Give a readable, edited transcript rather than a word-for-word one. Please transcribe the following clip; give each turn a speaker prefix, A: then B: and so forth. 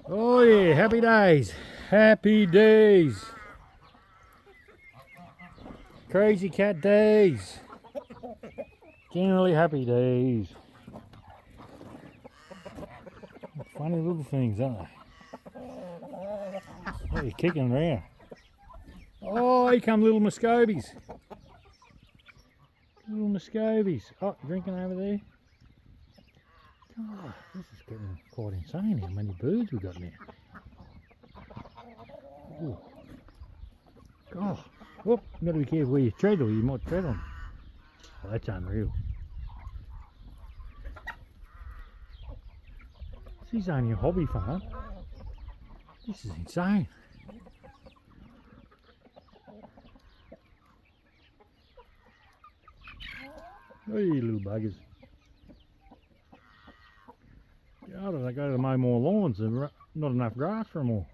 A: Oh yeah, happy days. Happy days. Crazy cat days. Generally happy days. Funny little things, aren't they? Oh, you're kicking around. Oh, here come little Muscovies. Little Muscovies. Oh, drinking over there. Oh, this is getting quite insane how many birds we've got now. Ooh. God. Whoop, you've got to be careful where you tread or you might tread on. Oh, that's unreal. This is only a hobby farm. This is insane. Hey, little buggers. God, if they go to mow more lawns, there's not enough grass for them all.